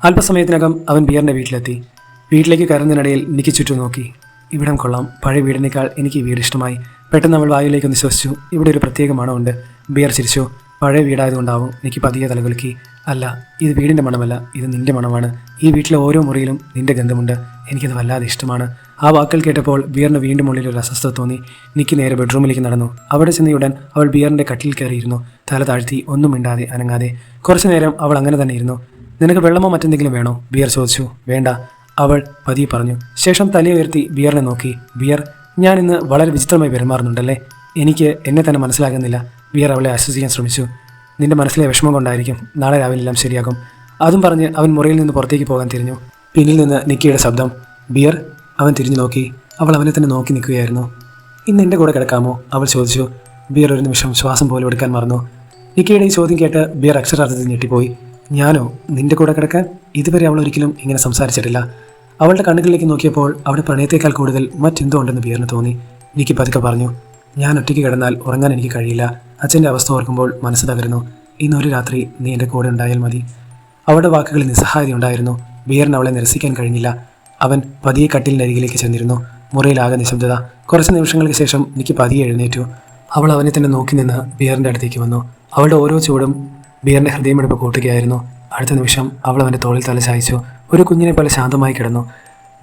അല്പസമയത്തിനകം അവൻ ബിയറിൻ്റെ വീട്ടിലെത്തി. വീട്ടിലേക്ക് കയറുന്നതിനിടയിൽ നിക്കി ചുറ്റും നോക്കി. ഇവിടം കൊള്ളാം, പഴയ വീടിനേക്കാൾ എനിക്ക് ഈ വീട് ഇഷ്ടമായി. പെട്ടെന്ന് അവൾ വായുവിലേക്കൊന്ന് ശ്വസിച്ചു. ഇവിടെ ഒരു പ്രത്യേക മണമുണ്ട്. ബിയർ ചിരിച്ചു. പഴയ വീടായതുകൊണ്ടാവും. നിക്കി പതിയെ തലകുലുക്കി. അല്ല, ഇത് വീടിൻ്റെ മണമല്ല, ഇത് നിൻ്റെ മണമാണ്. ഈ വീട്ടിലെ ഓരോ മുറിയിലും നിൻ്റെ ഗന്ധമുണ്ട്. എനിക്കത് വല്ലാതെ ഇഷ്ടമാണ്. ആ വാക്കുകൾ കേട്ടപ്പോൾ ബിയറിന് വീണ്ടും ഉള്ളിൽ ഒരു അസ്വസ്ഥത തോന്നി. നിക്കി നേരെ ബെഡ്റൂമിലേക്ക് നടന്നു. അവിടെ ചെന്നയുടൻ അവൾ ബിയറിൻ്റെ കട്ടിൽ കയറിയിരുന്നു. തല താഴ്ത്തി ഒന്നും മിണ്ടാതെ അനങ്ങാതെ. കുറച്ചു നേരം അവൾ അങ്ങനെ തന്നെ ഇരുന്നു. നിനക്ക് വെള്ളമോ മറ്റെന്തെങ്കിലും വേണോ? ബിയർ ചോദിച്ചു. വേണ്ട, അവൾ പതിയെ പറഞ്ഞു. ശേഷം തല ഉയർത്തി ബിയറിനെ നോക്കി. ബിയർ, ഞാൻ ഇന്ന് വളരെ വിചിത്രമായി പെരുമാറുന്നുണ്ടല്ലേ? എനിക്ക് എന്നെ തന്നെ മനസ്സിലാകുന്നില്ല. ബിയർ അവളെ ആശ്വസിക്കാൻ ശ്രമിച്ചു. നിന്റെ മനസ്സിലെ വിഷമം കൊണ്ടായിരിക്കും. നാളെ രാവിലെ എല്ലാം ശരിയാകും. അതും പറഞ്ഞ് അവൻ മുറിയിൽ നിന്ന് പുറത്തേക്ക് പോകാൻ തിരിഞ്ഞു. പിന്നിൽ നിന്ന് നിക്കിയുടെ ശബ്ദം. ബിയർ. അവൻ തിരിഞ്ഞു നോക്കി. അവൾ അവനെ തന്നെ നോക്കി നിൽക്കുകയായിരുന്നു. ഇന്ന് എൻ്റെ കൂടെ കിടക്കാമോ? അവൾ ചോദിച്ചു. ബിയർ ഒരു നിമിഷം ശ്വാസം പോലും എടുക്കാൻ മറന്നു. നിക്കിയുടെ ഈ ചോദ്യം കേട്ട് ബിയർ അക്ഷരാർത്ഥത്തിൽ ഞെട്ടിപ്പോയി. ഞാനോ? നിന്റെ കൂടെ കിടക്കാൻ? ഇതുവരെ അവൾ ഒരിക്കലും ഇങ്ങനെ സംസാരിച്ചിട്ടില്ല. അവളുടെ കണ്ണുകളിലേക്ക് നോക്കിയപ്പോൾ അവിടെ പ്രണയത്തേക്കാൾ കൂടുതൽ മറ്റെന്തോ ഉണ്ടെന്ന് ബിയറിന് തോന്നി. നിക്കി പതുക്കെ പറഞ്ഞു. ഞാൻ ഒറ്റയ്ക്ക് കിടന്നാൽ ഉറങ്ങാൻ എനിക്ക് കഴിയില്ല. അച്ഛൻ്റെ അവസ്ഥ ഓർക്കുമ്പോൾ മനസ്സ് തകരുന്നു. ഇന്നൊരു രാത്രി നീ എൻ്റെ കൂടെ ഉണ്ടായാൽ മതി. അവളുടെ വാക്കുകളിൽ നിസ്സഹായത ഉണ്ടായിരുന്നു. ബിയറിന് അവളെ നിരസിക്കാൻ കഴിഞ്ഞില്ല. അവൻ പതിയെ കട്ടിലിൻ്റെ അരികിലേക്ക് ചെന്നിരുന്നു. മുറിയിലാകെ നിശബ്ദത. കുറച്ച് നിമിഷങ്ങൾക്ക് ശേഷം നിക്കി പതിയെ എഴുന്നേറ്റു. അവൾ അവനെ തന്നെ നോക്കി നിന്ന് ബിയറിൻ്റെ അടുത്തേക്ക് വന്നു. അവളുടെ ഓരോ ചൂടും ബിയറിൻ്റെ ഹൃദയമെടുപ്പ് കൂട്ടുകയായിരുന്നു. അടുത്ത നിമിഷം അവൾ അവൻ്റെ തോളിൽ തല ചായച്ചു. ഒരു കുഞ്ഞിനെ പോലെ ശാന്തമായി കിടന്നു.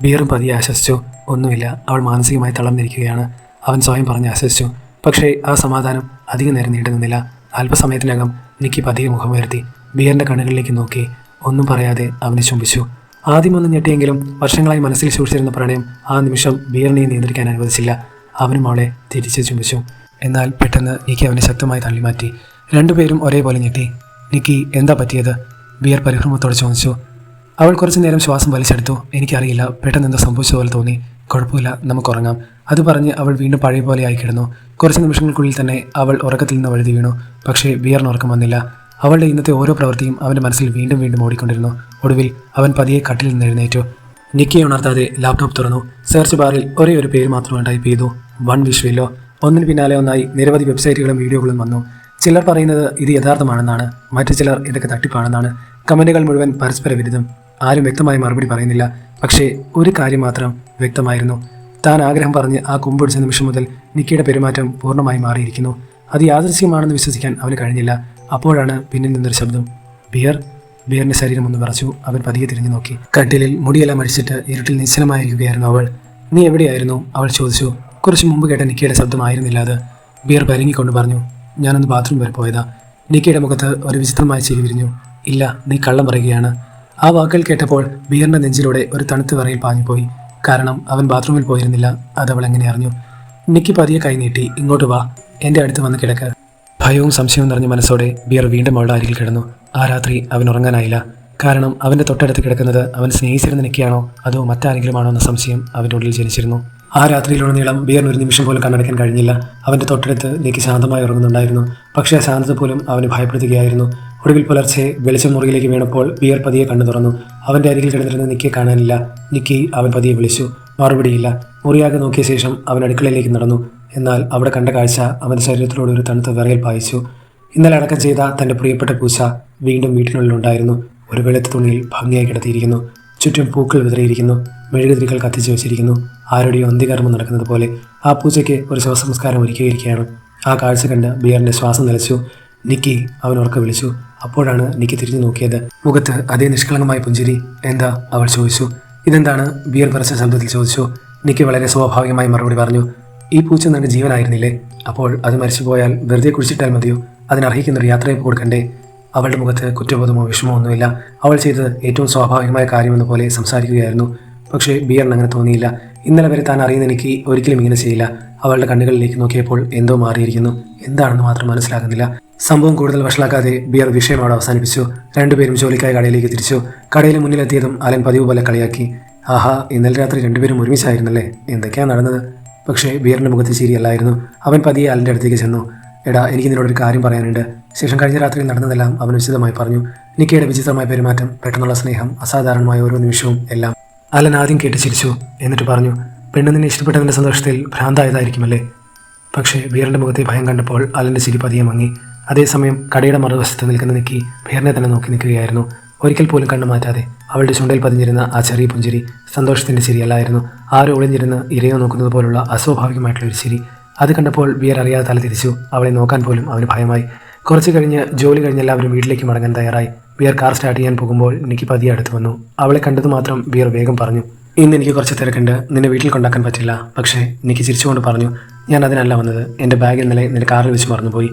ബിയറും പതിയെ ആശ്വസിച്ചു. ഒന്നുമില്ല, അവൾ മാനസികമായി തളർന്നിരിക്കുകയാണ്. അവൻ സ്വയം പറഞ്ഞ് ആശ്വസിച്ചു. പക്ഷേ ആ സമാധാനം അധികം നേരം നീണ്ടു നിന്നില്ല. അല്പസമയത്തിനകം നിക്കി പതിയെ മുഖമുയർത്തി ബിയറിൻ്റെ കണ്ണുകളിലേക്ക് നോക്കി. ഒന്നും പറയാതെ അവനെ ചുംബിച്ചു. ആദ്യമൊന്നും ഞെട്ടിയെങ്കിലും വർഷങ്ങളായി മനസ്സിൽ സൂക്ഷിച്ചിരുന്ന പ്രണയം ആ നിമിഷം ബിയറിനെ നിയന്ത്രിക്കാൻ അനുവദിച്ചില്ല. അവനും അവളെ തിരിച്ച് ചുംബിച്ചു. എന്നാൽ പെട്ടെന്ന് നിക്കി അവനെ ശക്തമായി തള്ളിമാറ്റി. രണ്ടുപേരും ഒരേപോലെ ഞെട്ടി. നിക്കി, എന്താ പറ്റിയത്? ബിയർ പരിഭ്രമത്തോടെ ചോദിച്ചു. അവൾ കുറച്ചു നേരം ശ്വാസം വലിച്ചെടുത്തു. എനിക്കറിയില്ല, പെട്ടെന്ന് എന്തോ സംഭവിച്ചതുപോലെ തോന്നി. കുഴപ്പമില്ല, നമുക്കുറങ്ങാം. അത് പറഞ്ഞ് അവൾ വീണ്ടും പഴയ പോലെ ആയി കിടന്നു. കുറച്ച് നിമിഷങ്ങൾക്കുള്ളിൽ തന്നെ അവൾ ഉറക്കത്തിൽ നിന്ന് വഴുതി വീണു. പക്ഷേ ബിയറിന് ഉറക്കം വന്നില്ല. അവളുടെ ഇന്നത്തെ ഓരോ പ്രവൃത്തിയും അവൻ്റെ മനസ്സിൽ വീണ്ടും വീണ്ടും ഓടിക്കൊണ്ടിരുന്നു. ഒടുവിൽ അവൻ പതിയെ കട്ടിൽ നിന്ന് എഴുന്നേറ്റു. നിക്കിയെ ഉണർത്താതെ ലാപ്ടോപ്പ് തുറന്നു. സെർച്ച് ബാറിൽ ഒരേ ഒരു പേര് മാത്രം ടൈപ്പ് ചെയ്തു. One wish willow. ഒന്നിന് പിന്നാലെ ഒന്നായി നിരവധി വെബ്സൈറ്റുകളും വീഡിയോകളും വന്നു. ചിലർ പറയുന്നത് ഇത് യഥാർത്ഥമാണെന്നാണ്. മറ്റു ചിലർ ഇതൊക്കെ തട്ടിപ്പാണെന്നാണ്. കമൻറ്റുകൾ മുഴുവൻ പരസ്പര വിരുദ്ധം. ആരും വ്യക്തമായി മറുപടി പറയുന്നില്ല. പക്ഷേ ഒരു കാര്യം മാത്രം വ്യക്തമായിരുന്നു. താൻ ആഗ്രഹം പറഞ്ഞ് ആ കുമ്പൊടിച്ച നിമിഷം മുതൽ നിക്കിയുടെ പെരുമാറ്റം പൂർണ്ണമായി മാറിയിരിക്കുന്നു. അത് യാദൃശ്യമാണെന്ന് വിശ്വസിക്കാൻ അവന് കഴിഞ്ഞില്ല. അപ്പോഴാണ് പിന്നിൽ നിന്നൊരു ശബ്ദം. ബിയർ. ബിയറിന്റെ ശരീരം ഒന്ന് വിറച്ചു. അവൻ പതിയെ തിരിഞ്ഞു നോക്കി. കട്ടിലിൽ മുടിയെല്ലാം അടിച്ചിട്ട് ഇരുട്ടിൽ നിശ്ചലമായിരിക്കുകയായിരുന്നു അവൾ. നീ എവിടെയായിരുന്നു? അവൾ ചോദിച്ചു. കുറച്ച് മുമ്പ് കേട്ട നിക്കിയുടെ ശബ്ദമായിരുന്നില്ല അത്. ബിയർ പരുങ്ങിക്കൊണ്ട് പറഞ്ഞു. ഞാനൊന്ന് ബാത്റൂം വരെ പോയതാ. നിക്കിയുടെ മുഖത്ത് ഒരു വിചിത്രമായ ചിരി വിരിഞ്ഞു. ഇല്ല, നീ കള്ളം പറയുകയാണ്. ആ വാക്കുകൾ കേട്ടപ്പോൾ ബിയറിന്റെ നെഞ്ചിലൂടെ ഒരു തണുത്ത വിറയിൽ പാഞ്ഞുപോയി. കാരണം അവൻ ബാത്റൂമിൽ പോയിരുന്നില്ല. അത് അവൾ എങ്ങനെ അറിഞ്ഞു? നിക്കി പതിയെ കൈ നീട്ടി. ഇങ്ങോട്ട് വാ, എൻ്റെ അടുത്ത് വന്ന് കിടക്ക്. ഭയവും സംശയവും നിറഞ്ഞ മനസ്സോടെ ബിയർ വീണ്ടും അവളുടെ അരികിൽ കിടന്നു. ആ രാത്രി അവൻ ഉറങ്ങാനായില്ല. കാരണം അവൻ്റെ തൊട്ടടുത്ത് കിടക്കുന്നത് അവൻ സ്നേഹിച്ചിരുന്ന നിക്കിയാണോ അതോ മറ്റാരെങ്കിലുമാണോ എന്ന സംശയം അവൻ്റെ ഉള്ളിൽ ജനിച്ചിരുന്നു. ആ രാത്രിയിലുടനീളം ബിയറിന് ഒരു നിമിഷം പോലും കണ്ണടയ്ക്കാൻ കഴിഞ്ഞില്ല. അവൻ്റെ തൊട്ടടുത്ത് നിക്കി ശാന്തമായി ഉറങ്ങുന്നുണ്ടായിരുന്നു. പക്ഷേ ആ ശാന്തത പോലും അവനെ ഭയപ്പെടുത്തുകയായിരുന്നു. ഒടുവിൽ പുലർച്ചെ വെളിച്ചം മുറിയിലേക്ക് വീണപ്പോൾ ബിയർ പതിയെ കണ്ണു തുറന്നു. അവൻ്റെ അരികിൽ കിടന്നിരുന്ന നിക്കിയെ കാണാനില്ല. നിക്കി അവൻ പതിയെ വിളിച്ചു. മറുപടിയില്ല. മുറിയാകെ നോക്കിയ ശേഷം അവൻ അടുക്കളയിലേക്ക് നടന്നു. എന്നാൽ അവിടെ കണ്ട കാഴ്ച അവൻ്റെ ശരീരത്തിലൂടെ ഒരു തണുത്ത വിറയൽ പായിച്ചു. ഇന്നലെ അടക്കം ചെയ്ത തൻ്റെ പ്രിയപ്പെട്ട പൂച്ച വീണ്ടും വീട്ടിനുള്ളിലുണ്ടായിരുന്നു. ഒരു വെളുത്ത തുണിയിൽ ഭംഗിയായി കിടത്തിയിരിക്കുന്നു. ചുറ്റും പൂക്കൾ വിതറിയിരിക്കുന്നു. മെഴുകുതിരികൾ കത്തിച്ചു വെച്ചിരിക്കുന്നു. ആരുടെയോ അന്ത്യകർമ്മം നടക്കുന്നത് പോലെ. ആ പൂച്ചയ്ക്ക് ഒരു ശവസംസ്കാരം ഒരുക്കിയിരിക്കുകയാണ്. ആ കാഴ്ച കണ്ട് ബിയറിൻ്റെ ശ്വാസം നിലച്ചു. നിക്കി, അവൻ ഉറക്കെ വിളിച്ചു. അപ്പോഴാണ് നിക്കി തിരിഞ്ഞു നോക്കിയത്. മുഖത്ത് അതേ നിഷ്കളങ്കമായ പുഞ്ചിരി. എന്താ? അവൾ ചോദിച്ചു. ഇതെന്താണ്? ബിയർ പറച്ച ശബ്ദത്തിൽ ചോദിച്ചു. നിക്കി വളരെ സ്വാഭാവികമായി മറുപടി പറഞ്ഞു. ഈ പൂച്ച നിന്റെ ജീവനായിരുന്നില്ലേ? അപ്പോൾ അത് മരിച്ചുപോയാൽ വെറുതെ കുഴിച്ചിട്ടാൽ മതിയോ? അതിനർഹിക്കുന്നൊരു യാത്രയെ കൊടുക്കണ്ടേ? അവളുടെ മുഖത്ത് കുറ്റബോധമോ വിഷമോ ഒന്നുമില്ല. അവൾ ചെയ്തത് ഏറ്റവും സ്വാഭാവികമായ കാര്യമെന്ന പോലെ സംസാരിക്കുകയായിരുന്നു. പക്ഷേ ബിയറിന് അങ്ങനെ തോന്നിയില്ല. ഇന്നലെ വരെ താൻ അറിയുന്ന എനിക്ക് ഒരിക്കലും ഇങ്ങനെ ചെയ്യില്ല. അവളുടെ കണ്ണുകളിലേക്ക് നോക്കിയപ്പോൾ എന്തോ മാറിയിരിക്കുന്നു. എന്താണെന്ന് മാത്രം മനസ്സിലാകുന്നില്ല. സംഭവം കൂടുതൽ വഷളാക്കാതെ ബിയർ വിഷയം അവിടെ അവസാനിപ്പിച്ചു. രണ്ടുപേരും ജോലിക്കായി കടയിലേക്ക് തിരിച്ചു. കടയിൽ മുന്നിലെത്തിയതും അലൻ പതിവ് പോലെ കളിയാക്കി. ആഹാ, ഇന്നലെ രാത്രി രണ്ടുപേരും ഒരുമിച്ചായിരുന്നല്ലേ? എന്തൊക്കെയാണ് നടന്നത്? പക്ഷേ ബിയറിൻ്റെ മുഖത്ത് ചിരിയല്ലായിരുന്നു. അവൻ പതിയെ അലൻ്റെ അടുത്തേക്ക് ചെന്നു. എടാ, എനിക്ക് നിന്നോടൊരു കാര്യം പറയാനുണ്ട്. ശേഷം കഴിഞ്ഞ രാത്രി നടന്നതെല്ലാം അവൻ വിശദമായി പറഞ്ഞു. നിക്കിയുടെ വിചിത്രമായ പെരുമാറ്റം, പെട്ടെന്നുള്ള സ്നേഹം, അസാധാരണമായ ഓരോ നിമിഷവും എല്ലാം. അലൻ ആദ്യം കേട്ട് ചിരിച്ചു. എന്നിട്ട് പറഞ്ഞു, പെണ്ണ് നിന്നെ ഇഷ്ടപ്പെട്ടതിൻ്റെ സന്തോഷത്തിൽ ഭ്രാന്തായതായിരിക്കുമല്ലേ? പക്ഷേ ബിയറിൻ്റെ മുഖത്തെ ഭയം കണ്ടപ്പോൾ അലൻ്റെ ചിരി പതിയെ മങ്ങി. അതേസമയം കടയുടെ മറുവശത്ത് നിൽക്കുന്ന നിക്കി ബിയറിനെ തന്നെ നോക്കി നിൽക്കുകയായിരുന്നു. ഒരിക്കൽ പോലും കണ്ണു മാറ്റാതെ അവളുടെ ചുണ്ടിൽ പതിഞ്ഞിരുന്ന ആ ചെറിയ പുഞ്ചിരി സന്തോഷത്തിൻ്റെ ചിരിയല്ലായിരുന്നു. ആരോ ഒളിഞ്ഞിരുന്ന് ഇരയോ നോക്കുന്നത് പോലുള്ള അസ്വാഭാവികമായിട്ടുള്ള ഒരു ചിരി. അത് കണ്ടപ്പോൾ ബിയർ അറിയാതെ തല തിരിച്ചു. അവളെ നോക്കാൻ പോലും അവന് ഭയമായി. കുറച്ച് കഴിഞ്ഞ് ജോലി കഴിഞ്ഞ് എല്ലാവരും വീട്ടിലേക്ക് മടങ്ങാൻ തയ്യാറായി. ബിയർ കാർ സ്റ്റാർട്ട് ചെയ്യാൻ പോകുമ്പോൾ നിക്കി പതിയെ അടുത്ത് വന്നു. അവളെ കണ്ടത് മാത്രം ബിയർ വേഗം പറഞ്ഞു, ഇന്ന് എനിക്ക് കുറച്ച് തിരക്കുണ്ട്, നിന്നെ വീട്ടിൽ കൊണ്ടാക്കാൻ പറ്റില്ല. പക്ഷേ നിക്കി ചിരിച്ചുകൊണ്ട് പറഞ്ഞു, ഞാൻ അതിനല്ല വന്നത്, എൻ്റെ ബാഗ് ഇന്നലെ നിന്റെ കാറിൽ വെച്ച് മറന്നുപോയി.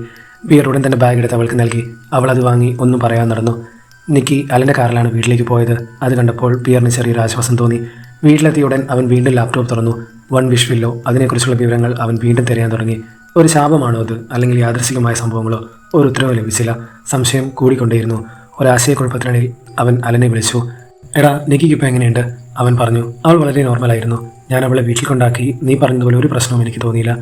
ബിയർ ഉടൻ തന്നെ ബാഗ് എടുത്ത് അവൾക്ക് നൽകി. അവൾ അത് വാങ്ങി ഒന്നും പറയാൻ നടന്നു. നിക്കി അലൻ്റെ കാറിലാണ് വീട്ടിലേക്ക് പോയത്. അത് കണ്ടപ്പോൾ ബിയറിന് ചെറിയൊരു ആശ്വാസം തോന്നി. വീട്ടിലെത്തിയ ഉടൻ അവൻ വീണ്ടും ലാപ്ടോപ്പ് തുറന്നു. വൺ വിഷ് വില്ലോ അതിനെക്കുറിച്ചുള്ള വിവരങ്ങൾ അവൻ വീണ്ടും തിരയാൻ തുടങ്ങി. ഒരു ശാപമാണോ അത്, അല്ലെങ്കിൽ യാദൃശികമായ സംഭവങ്ങളോ? ഒരു ഉത്തരവ് ലഭിച്ചില്ല. സംശയം കൂടിക്കൊണ്ടേയിരുന്നു. ഒരാശയക്കുഴപ്പത്തിനിടയിൽ അവൻ അലനെ വിളിച്ചു. എടാ, നിക്കിക്ക് ഇപ്പോൾ എങ്ങനെയുണ്ട്? അവൻ പറഞ്ഞു. അവൾ വളരെ നോർമലായിരുന്നു. ഞാൻ അവളെ വീട്ടിൽ കൊണ്ടാക്കി. നീ പറഞ്ഞതുപോലെ ഒരു പ്രശ്നവും എനിക്ക് തോന്നിയില്ല.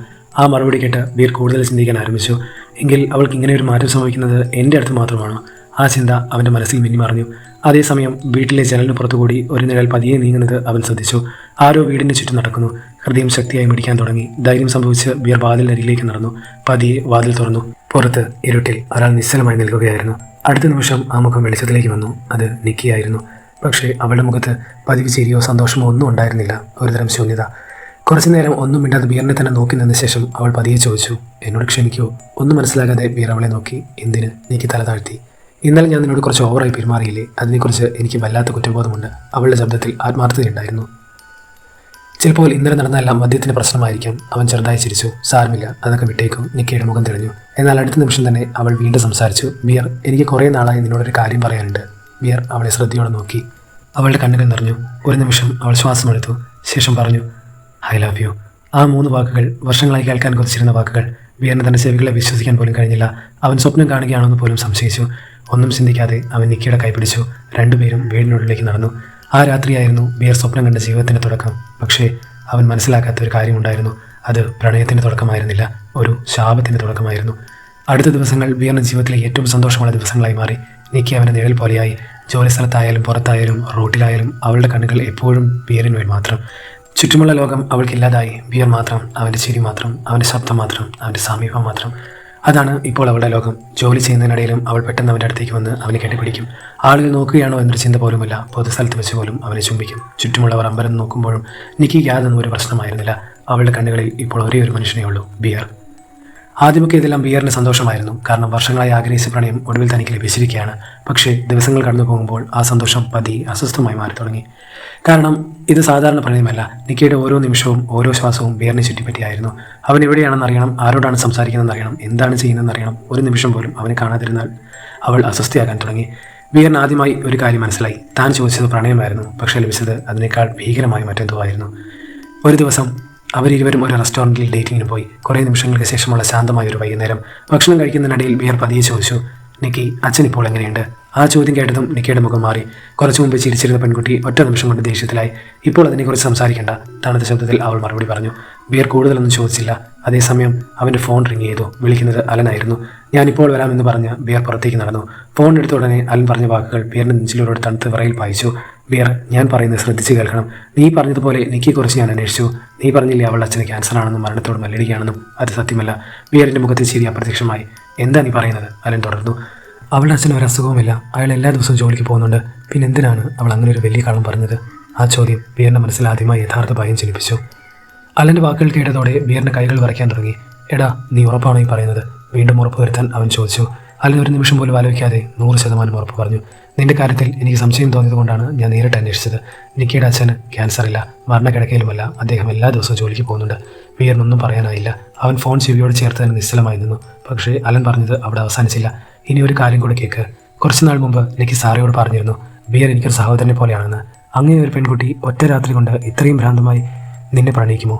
ആ മറുപടി കേട്ട് ബീർ കൂടുതൽ ചിന്തിക്കാൻ ആരംഭിച്ചു. എങ്കിൽ അവൾക്ക് ഇങ്ങനെ ഒരു മാറ്റം സംഭവിക്കുന്നത് എൻ്റെ അടുത്ത് മാത്രമാണോ? ആ ചിന്ത അവൻ്റെ മനസ്സിൽ മിന്നിമറിഞ്ഞു. അതേസമയം വീട്ടിലെ ജനലിന് പുറത്തുകൂടി ഒരു നിഴൽ പതിയെ നീങ്ങുന്നത് അവൻ ശ്രദ്ധിച്ചു. ആരോ വീടിന് ചുറ്റും നടക്കുന്നു. ഹൃദയം ശക്തിയായി മിടിക്കാൻ തുടങ്ങി. ധൈര്യം സംഭവിച്ച് ബിയർ വാതിലിനരികിലേക്ക് നടന്നു. പതിയെ വാതിൽ തുറന്നു. പുറത്ത് ഇരുട്ടിൽ ഒരാൾ നിശ്ചലമായി നിൽക്കുകയായിരുന്നു. അടുത്ത നിമിഷം ആ മുഖം വെളിച്ചത്തിലേക്ക് വന്നു. അത് നിക്കിയായിരുന്നു. പക്ഷേ അവളുടെ മുഖത്ത് പതിവ് ചിരിയോ സന്തോഷമോ ഒന്നും ഉണ്ടായിരുന്നില്ല. ഒരുതരം ശൂന്യത. കുറച്ചു നേരം ഒന്നും മിണ്ടാതെ ബിയറിനെ തന്നെ നോക്കി നിന്ന ശേഷം അവൾ പതിയെ ചോദിച്ചു, എന്നോട് ക്ഷമിക്കുമോ? ഒന്നും മനസ്സിലാകാതെ ബിയർ അവളെ നോക്കി. എന്തിന്? നിക്കി തല താഴ്ത്തി. ഇന്നലെ ഞാൻ നിന്നോട് കുറച്ച് ഓവറായി പെരുമാറിയില്ലേ? അതിനെക്കുറിച്ച് എനിക്ക് വല്ലാത്ത കുറ്റബോധമുണ്ട്. അവളുടെ ശബ്ദത്തിൽ ആത്മാർത്ഥതയുണ്ടായിരുന്നു. ചിലപ്പോൾ ഇന്നലെ നടന്നെല്ലാം മദ്യത്തിൻ്റെ പ്രശ്നമായിരിക്കാം. അവൻ ചെറുതായി ചിരിച്ചു. സാരമില്ല, അതൊക്കെ വിട്ടേക്കും. നിക്കിയുടെ മുഖം തെളിഞ്ഞു. എന്നാൽ അടുത്ത നിമിഷം തന്നെ അവൾ വീണ്ടും സംസാരിച്ചു. ബിയർ, എനിക്ക് കുറേ നാളായി നിന്നോടൊരു കാര്യം പറയാനുണ്ട്. ബിയർ അവളെ ശ്രദ്ധയോടെ നോക്കി. അവളുടെ കണ്ണുകൾ നിറഞ്ഞു. ഒരു നിമിഷം അവൾ ശ്വാസമെടുത്തു. ശേഷം പറഞ്ഞു, ഐ ലവ് യു. ആ 3 വാക്കുകൾ വർഷങ്ങളായി കേൾക്കാൻ കൊതിച്ചിരുന്ന വാക്കുകൾ. ബിയറിന് തന്റെ ചെവികളെ വിശ്വസിക്കാൻ പോലും കഴിഞ്ഞില്ല. അവൻ സ്വപ്നം കാണുകയാണെന്ന് പോലും സംശയിച്ചു. ഒന്നും ചിന്തിക്കാതെ അവൻ നിക്കിയുടെ കൈപിടിച്ചു. രണ്ടുപേരും വീടിനുള്ളിലേക്ക് നടന്നു. ആ രാത്രിയായിരുന്നു ബിയർ സ്വപ്നം കണ്ട ജീവിതത്തിൻ്റെ തുടക്കം. പക്ഷേ അവൻ മനസ്സിലാക്കാത്ത ഒരു കാര്യമുണ്ടായിരുന്നു. അത് പ്രണയത്തിൻ്റെ തുടക്കമായിരുന്നില്ല, ഒരു ശാപത്തിൻ്റെ തുടക്കമായിരുന്നു. അടുത്ത ദിവസങ്ങൾ ബിയറിൻ്റെ ജീവിതത്തിലെ ഏറ്റവും സന്തോഷമുള്ള ദിവസങ്ങളായി മാറി. നിക്കി അവൻ്റെ നിഴൽ പോലെയായി. ജോലി സ്ഥലത്തായാലും പുറത്തായാലും റോട്ടിലായാലും അവളുടെ കണ്ണുകൾ എപ്പോഴും ബിയറിന് വേണ്ടി മാത്രം. ചുറ്റുമുള്ള ലോകം അവൾക്കില്ലാതായി. ബിയർ മാത്രം, അവൻ്റെ ചിരി മാത്രം, അവൻ്റെ ശബ്ദം മാത്രം, അവൻ്റെ സമീപം മാത്രം. അതാണ് ഇപ്പോൾ അവളുടെ ലോകം. ജോലി ചെയ്യുന്നതിനിടയിലും അവൾ പെട്ടെന്ന് അവൻ്റെ അടുത്തേക്ക് വന്ന് അവനെ കെട്ടിപ്പിടിക്കും. ആളുകൾ നോക്കുകയാണോ എന്നൊരു ചിന്ത പോലുമില്ല. പൊതുസ്ഥലത്ത് വെച്ച് പോലും അവനെ ചുംബിക്കും. ചുറ്റുമുള്ളവർ അമ്പരം നോക്കുമ്പോഴും നിക്കിക്ക് യാതൊന്നും ഒരു പ്രശ്നമായിരുന്നില്ല. അവളുടെ കണ്ണുകളിൽ ഇപ്പോൾ ഒരേ ഒരു മനുഷ്യനേ ഉള്ളൂ, ബിയർ. ആദ്യമൊക്കെ ഇതെല്ലാം ബിയറിന് സന്തോഷമായിരുന്നു. കാരണം വർഷങ്ങളായി ആഗ്രഹിച്ച പ്രണയം ഒടുവിൽ തനിക്ക് ലഭിച്ചിരിക്കുകയാണ്. പക്ഷേ ദിവസങ്ങൾ കടന്നു പോകുമ്പോൾ ആ സന്തോഷം പതി അസ്വസ്ഥമായി മാറി തുടങ്ങി. കാരണം ഇത് സാധാരണ പ്രണയമല്ല. നിക്കിയുടെ ഓരോ നിമിഷവും ഓരോ ശ്വാസവും ബിയറിനെ ചുറ്റിപ്പറ്റിയായിരുന്നു. അവൻ എവിടെയാണെന്ന് അറിയണം, ആരോടാണ് സംസാരിക്കുന്നതെന്ന് അറിയണം, എന്താണ് ചെയ്യുന്നതെന്ന് അറിയണം. ഒരു നിമിഷം പോലും അവനെ കാണാതിരുന്നാൽ അവൾ അസ്വസ്ഥയാകാൻ തുടങ്ങി. ബിയറിന് ആദ്യമായി ഒരു കാര്യം മനസ്സിലായി. താൻ ചോദിച്ചത് പ്രണയമായിരുന്നു, പക്ഷേ ലഭിച്ചത് അതിനേക്കാൾ ഭീകരമായി മറ്റെന്തോ ആയിരുന്നു. ഒരു ദിവസം അവരിരുവരും ഒരു റെസ്റ്റോറൻറ്റിൽ ഡേറ്റിങ്ങിന് പോയി. കുറേ നിമിഷങ്ങൾക്ക് ശേഷമുള്ള ശാന്തമായ ഒരു വൈകുന്നേരം. ഭക്ഷണം കഴിക്കുന്നതിനിടയിൽ ബിയർ പതിയെ ചോദിച്ചു, നിക്കി, അച്ഛൻ ഇപ്പോൾ എങ്ങനെയുണ്ട്? ആ ചോദ്യം കേട്ടതും നിക്കിയുടെ മുഖം മാറി. കുറച്ചു മുമ്പ് ചിരിച്ചിരുന്ന പെൺകുട്ടി ഒറ്റ നിമിഷം കൊണ്ട് ദേഷ്യത്തിലായി. ഇപ്പോൾ അതിനെക്കുറിച്ച് സംസാരിക്കേണ്ട, തണുത്ത ശബ്ദത്തിൽ അവൾ മറുപടി പറഞ്ഞു. ബിയർ കൂടുതലൊന്നും ചോദിച്ചില്ല. അതേസമയം അവൻ്റെ ഫോൺ റിങ് ചെയ്തു. വിളിക്കുന്നത് അലനായിരുന്നു. ഞാനിപ്പോൾ വരാമെന്ന് പറഞ്ഞ് ബിയർ പുറത്തേക്ക് നടന്നു. ഫോൺ എടുത്ത ഉടനെ അലൻ പറഞ്ഞ വാക്കുകൾ ബിയറിൻ്റെ നെഞ്ചിലൂടെ തണുത്ത് വിറയിൽ പായിച്ചു. ബിയർ, ഞാൻ പറയുന്നത് ശ്രദ്ധിച്ച് കേൾക്കണം. നീ പറഞ്ഞതുപോലെ നിക്കിയെക്കുറിച്ച് ഞാൻ അന്വേഷിച്ചു. നീ പറഞ്ഞില്ലേ അവളുടെ അച്ഛന് ക്യാൻസർ ആണെന്നും മരണത്തോട് മല്ലിടുകയാണെന്നും? അത് സത്യമല്ല. ബിയറിൻ്റെ മുഖത്ത് ചിരി അപ്രത്യക്ഷമായി. എന്താ നീ പറയുന്നത്? അലൻ തുടർന്നു. അവളുടെ അച്ഛന് ഒരു അസുഖവുമില്ല. അയാൾ എല്ലാ ദിവസവും ജോലിക്ക് പോകുന്നുണ്ട്. പിന്നെ എന്തിനാണ് അവൾ അങ്ങനെ ഒരു വലിയ കള്ളം പറഞ്ഞത്? ആ ചോദ്യം ബിയറിൻ്റെ മനസ്സിൽ ആദ്യമായി യഥാർത്ഥ ഭയം ജനിപ്പിച്ചു. അലൻ്റെ വാക്കുകൾ കേട്ടതോടെ ബിയറിൻ്റെ കൈകൾ വിറയ്ക്കാൻ തുടങ്ങി. എടാ, നീ ഉറപ്പാണോ ഈ പറയുന്നത്? വീണ്ടും ഉറപ്പ് വരുത്താൻ അവൻ ചോദിച്ചു. അലൻ ഒരു നിമിഷം പോലും ആലോചിക്കാതെ 100% ഉറപ്പ് പറഞ്ഞു. നിന്റെ കാര്യത്തിൽ എനിക്ക് സംശയം തോന്നിയതുകൊണ്ടാണ് ഞാൻ നേരിട്ട് അന്വേഷിച്ചത്. നിക്കിയുടെ അച്ഛന് ക്യാൻസർ ഇല്ല, മരണക്കിടക്കയിലുമല്ല. അദ്ദേഹം എല്ലാ ദിവസവും ജോലിക്ക് പോകുന്നുണ്ട്. ബിയറിനൊന്നും പറയാനായില്ല. അവൻ ഫോൺ ചെവിയോട് ചേർത്ത് തന്നെ നിശ്ചലമായി നിന്നു. പക്ഷേ അലൻ പറഞ്ഞത് അവിടെ അവസാനിച്ചില്ല. ഇനി ഒരു കാര്യം കൂടെ കേൾക്ക്. കുറച്ചുനാൾ മുമ്പ് നിക്കി സാറയോട് പറഞ്ഞിരുന്നു, ബിയർ എനിക്കൊരു സഹോദരനെ പോലെയാണെന്ന്. അങ്ങനെ ഒരു പെൺകുട്ടി ഒറ്റ രാത്രി കൊണ്ട് ഇത്രയും ഭ്രാന്തമായി നിന്നെ പ്രണയിക്കുമോ?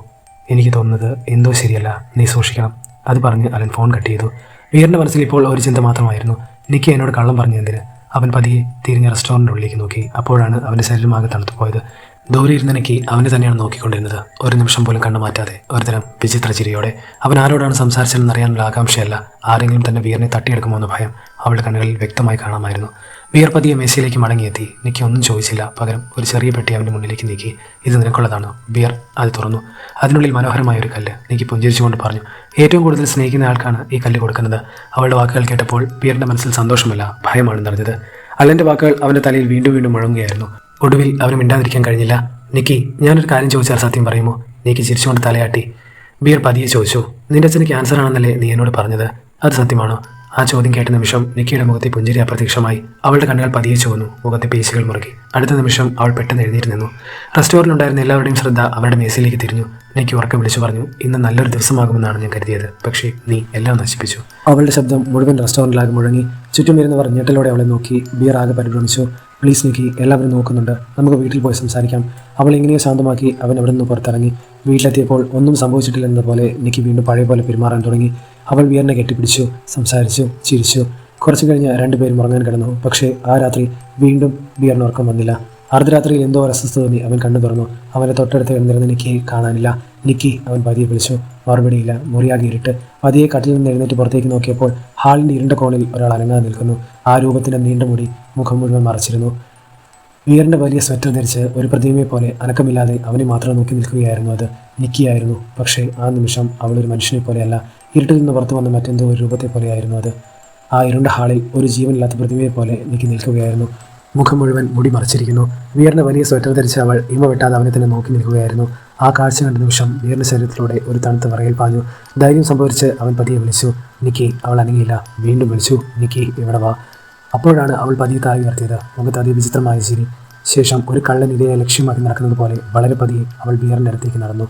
എനിക്ക് തോന്നുന്നത് എന്തോ ശരിയല്ല. നീ സൂക്ഷിക്കണം. അത് പറഞ്ഞ് അലൻ ഫോൺ കട്ട് ചെയ്തു. ബിയറിൻ്റെ മനസ്സിൽ ഇപ്പോൾ ഒരു ചിന്ത മാത്രമായിരുന്നു. നിക്കി എന്നോട് കള്ളം പറഞ്ഞു എന്തിന്? അവൻ പതിയെ തിരിഞ്ഞ റെസ്റ്റോറൻറ്റിനുള്ളിലേക്ക് നോക്കി. അപ്പോഴാണ് അവൻ്റെ ശരീരമാകെ തണുത്തു പോയത്. ദൂരെ ഇരുന്ന നിക്കി അവനെ തന്നെയാണ് നോക്കിക്കൊണ്ടിരുന്നത്. ഒരു നിമിഷം പോലും കണ്ണു മാറ്റാതെ, ഒരുതരം വിചിത്ര ചിരിയോടെ. അവൻ ആരോടാണ് സംസാരിച്ചതെന്ന് അറിയാനുള്ള ആകാംക്ഷയല്ല, ആരെങ്കിലും തന്നെ ബിയറിനെ തട്ടിയെടുക്കുമോ എന്ന ഭയം അവളുടെ കണ്ണുകളിൽ വ്യക്തമായി കാണാമായിരുന്നു. ബിയർ പതിയെ മേശയിലേക്ക് മടങ്ങിയെത്തി. നിക്കി ഒന്നും ചോദിച്ചില്ല. പകരം ഒരു ചെറിയ പെട്ടി അവൻ്റെ മുന്നിലേക്ക് നീക്കി. ഇത് നിനക്കുള്ളതാണോ? ബിയർ അത് തുറന്നു. അതിനുള്ളിൽ മനോഹരമായ ഒരു കല്ല്. നിക്കി പുഞ്ചിരിച്ചുകൊണ്ട് പറഞ്ഞു, ഏറ്റവും കൂടുതൽ സ്നേഹിക്കുന്ന ആൾക്കാണ് ഈ കല്ല് കൊടുക്കുന്നത്. അവളുടെ വാക്കുകൾ കേട്ടപ്പോൾ ബിയറിൻ്റെ മനസ്സിൽ സന്തോഷമല്ല, ഭയമാണ് നിറഞ്ഞത്. അലൻ്റെ വാക്കുകൾ അവൻ്റെ തലയിൽ വീണ്ടും വീണ്ടും മുഴങ്ങുകയായിരുന്നു. ഒടുവിൽ അവന് മിണ്ടാതിരിക്കാൻ കഴിഞ്ഞില്ല. നിക്കി, ഞാനൊരു കാര്യം ചോദിച്ചാൽ സത്യം പറയുമോ? നിക്കി ചിരിച്ചുകൊണ്ട് തലയാട്ടി. ബിയർ പതിയെ ചോദിച്ചു. നിന്റെ അച്ഛന് ക്യാൻസർ ആണെന്നല്ലേ നീ എന്നോട് പറഞ്ഞത്? അത് സത്യമാണോ? ആ ചോദ്യം കേട്ട നിമിഷം നിക്കിയുടെ മുഖത്തെ പുഞ്ചിരി അപ്രത്യക്ഷമായി. അവളുടെ കണ്ണുകൾ പതിയെ ചുവന്നു. മുഖത്തെ പേശികൾ മുറുകി. അടുത്ത നിമിഷം അവൾ പെട്ടെന്ന് എഴുന്നേറ്റ് നിന്നു. റെസ്റ്റോറൻറ്റിലുണ്ടായിരുന്ന എല്ലാവരുടെയും ശ്രദ്ധ അവരുടെ മേശയിലേക്ക് തിരിഞ്ഞു. നിക്കി ഉറക്കെ വിളിച്ചു പറഞ്ഞു, ഇന്ന് നല്ലൊരു ദിവസമാകുമെന്നാണ് ഞാൻ കരുതിയത്, പക്ഷേ നീ എല്ലാം നശിപ്പിച്ചു. അവളുടെ ശബ്ദം മുഴുവൻ റെസ്റ്റോറൻറ്റിലാകെ മുഴങ്ങി. ചുറ്റും ഇരുന്നവർ ഞെട്ടലോടെ അവളെ നോക്കി. ബിയർ ആകെ പരിഭ്രമിച്ചു. പ്ലീസ് നിക്കി, എല്ലാവരും നോക്കുന്നുണ്ട്, നമുക്ക് വീട്ടിൽ പോയി സംസാരിക്കാം. അവൾ എങ്ങനെയോ ശാന്തമാക്കി അവൻ അവിടെ നിന്ന് പുറത്തിറങ്ങി. വീട്ടിലെത്തിയപ്പോൾ ഒന്നും സംഭവിച്ചിട്ടില്ലെന്നതുപോലെ നിക്കി വീണ്ടും പഴയ പോലെ പെരുമാറാൻ തുടങ്ങി. അവൾ ബിയറിനെ കെട്ടിപ്പിടിച്ചു, സംസാരിച്ചു, ചിരിച്ചു. കുറച്ചു കഴിഞ്ഞ് രണ്ടുപേരും ഉറങ്ങാൻ കിടന്നു. പക്ഷേ ആ രാത്രി വീണ്ടും ബിയറിന് ഉറക്കം വന്നില്ല. അർദ്ധരാത്രിയിൽ എന്തോ അസ്വസ്ഥത തോന്നി. അവൻ കണ്ണു തുറന്നു. അവനെ തൊട്ടടുത്ത് കിടന്നിരുന്ന നിക്കിയെ കാണാനില്ല. നിക്കി, അവൻ പതിയെ വിളിച്ചു. മറുപടിയില്ല. മുറിയാകെ ഇരുട്ട്. പതിയെ കട്ടിൽ നിന്ന് എഴുന്നേറ്റ് പുറത്തേക്ക് നോക്കിയപ്പോൾ ഹാളിൻ്റെ ഇരുണ്ട കോണിൽ ഒരാൾ അനങ്ങാതെ നിൽക്കുന്നു. ആ രൂപത്തിൻ്റെ നീണ്ട മുടി മുഖം മുഴുവൻ മറച്ചിരുന്നു. ബിയറിൻ്റെ വലിയ സ്വെറ്റർ ധരിച്ച് ഒരു പ്രതിമയെ പോലെ അനക്കമില്ലാതെ അവനെ മാത്രം നോക്കി നിൽക്കുകയായിരുന്നു. അത് നിക്കിയായിരുന്നു. പക്ഷേ ആ നിമിഷം അവളൊരു മനുഷ്യനെ പോലെയല്ല, ഇരുട്ടിൽ നിന്ന് പുറത്തു വന്ന മറ്റെന്തോ ഒരു രൂപത്തെ പോലെയായിരുന്നു അത്. ആ ഇരുണ്ട ഹാളിൽ ഒരു ജീവനില്ലാത്ത പ്രതിമയെ പോലെ നിക്കി നിൽക്കുകയായിരുന്നു. മുഖം മുഴുവൻ മുടി മറച്ചിരിക്കുന്നു. ബിയറിൻ്റെ വലിയ സ്വെറ്റർ ധരിച്ച് അവൾ ഇമ വെട്ടാതെ അവനെ തന്നെ നോക്കി നിൽക്കുകയായിരുന്നു. ആ കാഴ്ച കണ്ട നിമിഷം ബിയറിൻ്റെ ശരീരത്തിലൂടെ ഒരു തണുത്ത വിറയൽ പാഞ്ഞു. ധൈര്യം സംഭവിച്ച് അവൻ പതിയെ വിളിച്ചു. നിക്കി. അവൾ അനങ്ങിയില്ല. വീണ്ടും വിളിച്ചു, നിക്കി, ഇവിടെ വാ. അപ്പോഴാണ് അവൾ പതിയെ താഴെ ഉയർത്തിയത്. മുഖത്ത് അതിവിചിത്രമായ ചിരി. ശേഷം ഒരു കള്ളൻ ഇരയെ ലക്ഷ്യമാക്കി നടക്കുന്നത് പോലെ വളരെ പതിയെ അവൾ ബിയറിൻ്റെ അടുത്തേക്ക് നടന്നു.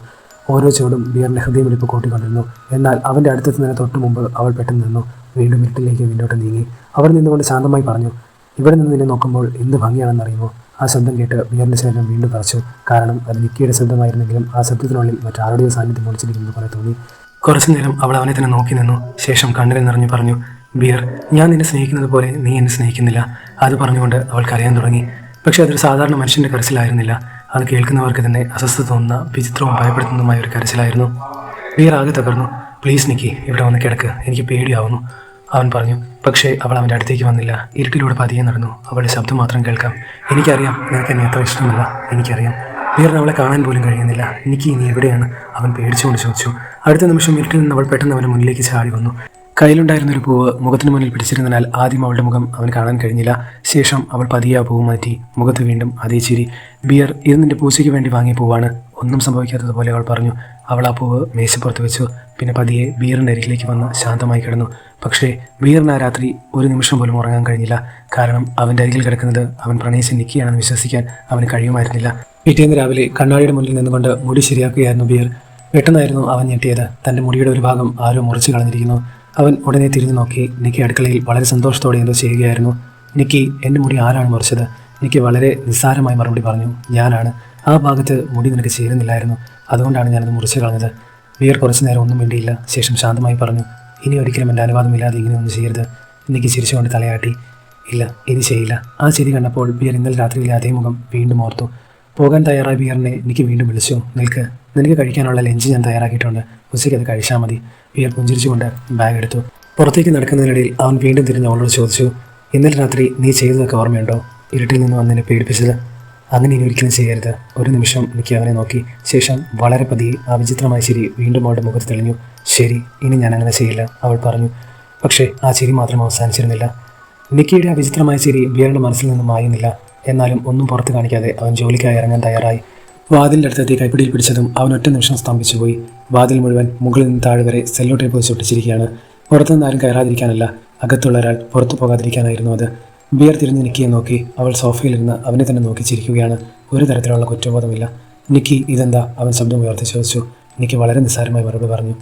ഓരോ ചുവടും ബിയറിൻ്റെ ഹൃദയമിടിപ്പ് കൂട്ടിക്കൊണ്ടിരുന്നു. എന്നാൽ അവൻ്റെ അടുത്തെത്തുന്നതിന് തൊട്ട് മുമ്പ് അവൾ പെട്ടെന്ന് നിന്നു. വീണ്ടും ഇരുട്ടിലേക്ക് മുന്നോട്ട് നീങ്ങി. അവർ നിന്നുകൊണ്ട് ശാന്തമായി പറഞ്ഞു, ഇവിടെ നിന്ന് നിന്നെ നോക്കുമ്പോൾ എന്ത് ഭംഗിയാണെന്നറിയുമോ? ആ ശബ്ദം കേട്ട് ബിയറിൻ്റെ ശരീരം വീണ്ടും പറച്ചു. കാരണം അത് നിക്കിയുടെ ശബ്ദമായിരുന്നെങ്കിലും ആ ശബ്ദത്തിനുള്ളിൽ മറ്റാരുടെയോ സാന്നിധ്യം ഒളിച്ചിരിക്കുന്നത് പോലെ തോന്നി. കുറച്ചു നേരം അവൾ അവനെ തന്നെ നോക്കി നിന്നു. ശേഷം കണ്ണിൽ നിറഞ്ഞു പറഞ്ഞു, ബിയർ, ഞാൻ നിന്നെ സ്നേഹിക്കുന്നത് പോലെ നീ എന്നെ സ്നേഹിക്കുന്നില്ല. അത് പറഞ്ഞുകൊണ്ട് അവൾ കരയാൻ തുടങ്ങി. പക്ഷേ അതൊരു സാധാരണ മനുഷ്യൻ്റെ കരച്ചിലായിരുന്നില്ല. അത് കേൾക്കുന്നവർക്ക് തന്നെ അസ്വസ്ഥത തോന്നുന്ന വിചിത്രവും ഭയപ്പെടുത്തുന്നതുമായ ഒരു കരച്ചിലായിരുന്നു. ബിയർ ആകെ തകർന്നു. പ്ലീസ് നിക്കി, ഇവിടെ വന്ന് കിടക്ക്, എനിക്ക് പേടിയാവുന്നു, അവൻ പറഞ്ഞു. പക്ഷേ അവൾ അവൻ്റെ അടുത്തേക്ക് വന്നില്ല. ഇരുട്ടിലൂടെ പതിയെ നടന്നു. അവളുടെ ശബ്ദം മാത്രം കേൾക്കാം. എനിക്കറിയാം നിനക്ക് എന്നെ എത്ര ഇഷ്ടമല്ല, എനിക്കറിയാം. ബിയറിന് അവളെ കാണാൻ പോലും കഴിയുന്നില്ല. നിക്കി, നീ എവിടെയാണ്? അവൻ പേടിച്ചുകൊണ്ട് ചോദിച്ചു. അടുത്ത നിമിഷം ഇരുട്ടിൽ നിന്ന് അവൾ പെട്ടെന്ന് അവൻ്റെ മുന്നിലേക്ക് ചാടി വന്നു. കയ്യിലുണ്ടായിരുന്നൊരു പൂവ് മുഖത്തിന് മുന്നിൽ പിടിച്ചിരുന്നതിനാൽ ആദ്യം അവളുടെ മുഖം അവൻ കാണാൻ കഴിഞ്ഞില്ല. ശേഷം അവൾ പതിയെ ആ പൂവ് മാറ്റി. മുഖത്ത് വീണ്ടും അതേ ചിരി. ബിയർ, ഇത് നിന്റെ പൂച്ചയ്ക്ക് വേണ്ടി വാങ്ങിയ പൂവാണ്. ഒന്നും സംഭവിക്കാത്തതുപോലെ അവൾ പറഞ്ഞു. അവൾ ആ പൂവ് മേശപ്പുറത്ത് വെച്ചു. പിന്നെ പതിയെ ബിയറിൻ്റെ അരികിലേക്ക് വന്ന് ശാന്തമായി കിടന്നു. പക്ഷേ ബിയറിന് ആ രാത്രി ഒരു നിമിഷം പോലും ഉറങ്ങാൻ കഴിഞ്ഞില്ല. കാരണം അവൻ്റെ അരികിൽ കിടക്കുന്നത് അവൻ പ്രണയിച്ച നിക്കിയാണെന്ന് വിശ്വസിക്കാൻ അവന് കഴിയുമായിരുന്നില്ല. പിറ്റേന്ന് രാവിലെ കണ്ണാടിയുടെ മുന്നിൽ നിന്നുകൊണ്ട് മുടി ശരിയാക്കുകയായിരുന്നു ബിയർ. പെട്ടെന്നായിരുന്നു അവൻ ഞെട്ടിയത്. തൻ്റെ മുടിയുടെ ഒരു ഭാഗം ആരോ മുറിച്ച് കളഞ്ഞിരിക്കുന്നു. അവൻ ഉടനെ തിരിഞ്ഞു നോക്കി. നിക്കി അടുക്കളയിൽ വളരെ സന്തോഷത്തോടെ എന്തോ ചെയ്യുകയായിരുന്നു. നിക്കി, എൻ്റെ മുടി ആരാണ് മുറിച്ചത്? നിക്കി വളരെ നിസ്സാരമായി മറുപടി പറഞ്ഞു, ഞാനാണ്. ആ ഭാഗത്ത് മുടി നിനക്ക് ചേരുന്നില്ലായിരുന്നു, അതുകൊണ്ടാണ് ഞാനത് മുറിച്ച് കളഞ്ഞത്. ബിയർ കുറച്ചു നേരം ഒന്നും വേണ്ടിയില്ല. ശേഷം ശാന്തമായി പറഞ്ഞു, ഇനി ഒരിക്കലും എൻ്റെ അനുവാദമില്ലാതെ ഇങ്ങനെ ഒന്നും ചെയ്യരുത്. നിക്കി ചിരിച്ചുകൊണ്ട് തലയാട്ടി. ഇല്ല, ഇനി ചെയ്യില്ല. ആ ചിരി കണ്ടപ്പോൾ ബിയർ ഇന്നലെ രാത്രിയിലെ അതേ മുഖം വീണ്ടും ഓർത്തു. പോകാൻ തയ്യാറായ ബിയറിനെ നിക്കി വീണ്ടും വിളിച്ചു. നിൽക്ക്, നിനക്ക് കഴിക്കാനുള്ള ലഞ്ച് ഞാൻ തയ്യാറാക്കിയിട്ടുണ്ട്, ഉച്ചയ്ക്ക് അത് കഴിച്ചാൽ മതി. ബിയർ പുഞ്ചിരിച്ചുകൊണ്ട് ബാഗ് എടുത്തു. പുറത്തേക്ക് നടക്കുന്നതിനിടയിൽ അവൻ വീണ്ടും തിരിഞ്ഞ് അവളോട് ചോദിച്ചു, ഇന്നലെ രാത്രി നീ ചെയ്തതൊക്കെ ഓർമ്മയുണ്ടോ? ഇരുട്ടിൽ നിന്ന് വന്നെന്നെ പേടിപ്പിച്ചത്. അങ്ങനെ ഇനി ഒരിക്കലും ചെയ്യരുത്. ഒരു നിമിഷം നിക്കി അവനെ നോക്കി. ശേഷം വളരെ പതിയെ ആ വിചിത്രമായ ചിരി വീണ്ടും അവളുടെ മുഖത്ത് തെളിഞ്ഞു. ശരി, ഇനി ഞാൻ അങ്ങനെ ചെയ്യില്ല, അവൾ പറഞ്ഞു. പക്ഷേ ആ ചിരി മാത്രം അവസാനിച്ചിരുന്നില്ല. നിക്കിയുടെ ആ വിചിത്രമായ ചിരി ബിയറിൻ്റെ മനസ്സിൽ നിന്നും മായുന്നില്ല. എന്നാലും ഒന്നും പുറത്ത് കാണിക്കാതെ അവൻ ജോലിക്കായി ഇറങ്ങാൻ തയ്യാറായി. വാതിലിൻ്റെ അടുത്തെത്തി കൈപ്പിടിയിൽ പിടിച്ചതും അവൻ ഒറ്റ നിമിഷം സ്തംഭിച്ചു പോയി. വാതിൽ മുഴുവൻ മുകളിൽ നിന്ന് താഴെ വരെ സെല്ലോ ടേപ്പ് വെച്ച് ഒട്ടിച്ചിരിക്കുകയാണ്. പുറത്തുനിന്ന് ആരും കയറാതിരിക്കാനല്ല, അകത്തുള്ള ഒരാൾ പുറത്തു പോകാതിരിക്കാനായിരുന്നു അത്. ബിയർ തിരിഞ്ഞ് നിക്കിയെ നോക്കി. അവൾ സോഫയിലിരുന്ന് അവനെ തന്നെ നോക്കി ചിരിക്കുകയാണ്. ഒരു തരത്തിലുള്ള കുറ്റബോധമില്ല. നിക്കി, ഇതെന്താ? അവൻ ശബ്ദം ഉയർത്തി ചോദിച്ചു. നിക്കി വളരെ നിസ്സാരമായി മറുപടി പറഞ്ഞു,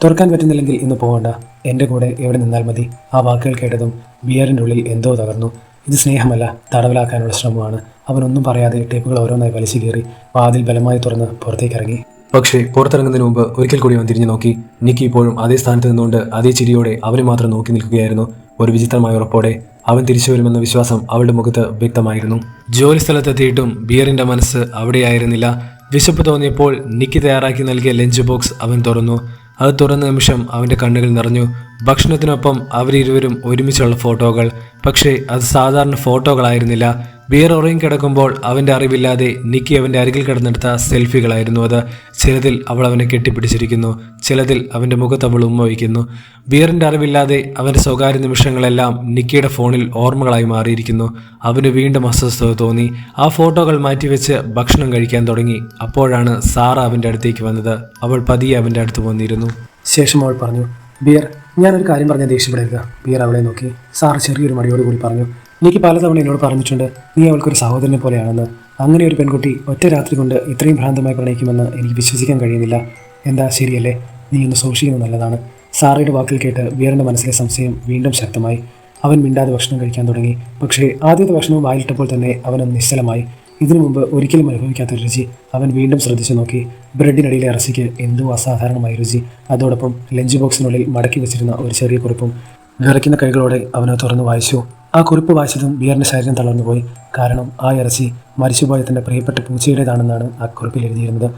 തുറക്കാൻ പറ്റുന്നില്ലെങ്കിൽ ഇന്ന് പോകണ്ട, എൻ്റെ കൂടെ എവിടെ നിന്നാൽ മതി. ആ വാക്കുകൾ കേട്ടതും ബിയറിൻ്റെ ഉള്ളിൽ എന്തോ തകർന്നു. ഇത് സ്നേഹമല്ല, തടവിലാക്കാനുള്ള ശ്രമമാണ്. അവനൊന്നും പറയാതെ ടേപ്പുകൾ ഓരോന്നായി വലിച്ചു കയറി വാതിൽ ബലമായി തുറന്ന് പുറത്തേക്കിറങ്ങി. പക്ഷേ പുറത്തിറങ്ങുന്നതിന് മുമ്പ് ഒരിക്കൽ കൂടി അവൻ തിരിഞ്ഞു നോക്കി. നിക്കി ഇപ്പോഴും അതേ സ്ഥാനത്ത് നിന്നുകൊണ്ട് അതേ ചിരിയോടെ അവനെ മാത്രം നോക്കി നിൽക്കുകയായിരുന്നു. ഒരു വിചിത്രമായ ഉറപ്പോടെ അവൻ തിരിച്ചു വരുമെന്ന വിശ്വാസം അവളുടെ മുഖത്ത് വ്യക്തമായിരുന്നു. ജോലി സ്ഥലത്തെത്തിയിട്ടും ബിയറിന്റെ മനസ്സ് അവിടെയായിരുന്നില്ല. വിശപ്പ് തോന്നിയപ്പോൾ നിക്കി തയ്യാറാക്കി നൽകിയ ലഞ്ച് ബോക്സ് അവൻ തുറന്നു. അത് തുറന്ന നിമിഷം അവൻ്റെ കണ്ണുകൾ നിറഞ്ഞു. ഭക്ഷണത്തിനൊപ്പം അവരിരുവരും ഒരുമിച്ചുള്ള ഫോട്ടോകൾ. പക്ഷേ അത് സാധാരണ ഫോട്ടോകളായിരുന്നില്ല. ബിയർ ഉറങ്ങി കിടക്കുമ്പോൾ അവൻ്റെ അറിവില്ലാതെ നിക്കി അവൻ്റെ അരികിൽ കിടന്നെടുത്ത സെൽഫികളായിരുന്നു അത്. ചിലതിൽ അവൾ അവനെ കെട്ടിപ്പിടിച്ചിരിക്കുന്നു, ചിലതിൽ അവൻ്റെ മുഖത്ത് അവൾ ഉമ്മ വയ്ക്കുന്നു. ബിയറിൻ്റെ അറിവില്ലാതെ അവൻ്റെ സ്വകാര്യ നിമിഷങ്ങളെല്ലാം നിക്കിയുടെ ഫോണിൽ ഓർമ്മകളായി മാറിയിരിക്കുന്നു. അവന് വീണ്ടും അസ്വസ്ഥത തോന്നി. ആ ഫോട്ടോകൾ മാറ്റിവെച്ച് ഭക്ഷണം കഴിക്കാൻ തുടങ്ങി. അപ്പോഴാണ് സാറ അവൻ്റെ അടുത്തേക്ക് വന്നത്. അവൾ പതിയെ അവൻ്റെ അടുത്ത് വന്നിരുന്നു. ശേഷം അവൾ പറഞ്ഞു, ബിയർ, ഞാനൊരു കാര്യം പറഞ്ഞാൽ ദേഷ്യപ്പെടരുത്. ബിയർ അവളെ നോക്കി. സാർ ചെറിയൊരു മടിയോടുകൂടി പറഞ്ഞു, എനിക്ക് പലതവണ എന്നോട് പറഞ്ഞിട്ടുണ്ട് നീ അവൾക്കൊരു സഹോദരനെ പോലെയാണെന്ന്. അങ്ങനെ ഒരു പെൺകുട്ടി ഒറ്റ രാത്രി കൊണ്ട് ഇത്രയും ഭ്രാന്തമായി പ്രണയിക്കുമെന്ന് എനിക്ക് വിശ്വസിക്കാൻ കഴിയുന്നില്ല. എന്താ ശരിയല്ലേ? നീ ഒന്ന് സൂക്ഷിക്കുന്നത് നല്ലതാണ്. സാറയുടെ വാക്കിൽ കേട്ട് ബിയറിൻ്റെ മനസ്സിലെ സംശയം വീണ്ടും ശക്തമായി. അവൻ മിണ്ടാതെ ഭക്ഷണം കഴിക്കാൻ തുടങ്ങി. പക്ഷേ ആദ്യത്തെ ഭക്ഷണവും വായിലിട്ടപ്പോൾ തന്നെ അവനൊന്ന് നിശ്ചലമായി. ഇതിനു മുമ്പ് ഒരിക്കലും അനുഭവിക്കാത്തൊരു രുചി. അവൻ വീണ്ടും ശ്രദ്ധിച്ചു നോക്കി. ബ്രെഡിനടിയിലെ ഇറച്ചിക്ക് എന്തോ അസാധാരണമായ രുചി. അതോടൊപ്പം ലഞ്ച് ബോക്സിനുള്ളിൽ മടക്കി വെച്ചിരുന്ന ഒരു ചെറിയ കുറിപ്പും. വിറയ്ക്കുന്ന കൈകളോടെ അവനെ തുറന്നു വായിച്ചു. ആ കുറിപ്പ് വായിച്ചതും ബിയറിൻ്റെ ശരീരം തളർന്നുപോയി. കാരണം ആ ഇറച്ചി മരിച്ചുപോയ തൻ്റെ പ്രിയപ്പെട്ട പൂച്ചയുടേതാണെന്നാണ് ആ കുറിപ്പിൽ എഴുതിയിരുന്നത്.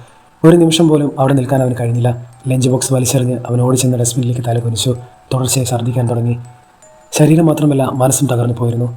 ഒരു നിമിഷം പോലും അവിടെ നിൽക്കാൻ അവന് കഴിഞ്ഞില്ല. ലഞ്ച് ബോക്സ് വലിച്ചെറിഞ്ഞ് അവൻ ഓടിച്ചെന്ന ഡസ്റ്റ്ബിന്നിലേക്ക് തലകുനിച്ചു. തുടർച്ചയായി ഛർദ്ദിക്കാൻ തുടങ്ങി. ശരീരം മാത്രമല്ല മനസ്സും തകർന്നു പോയിരുന്നു.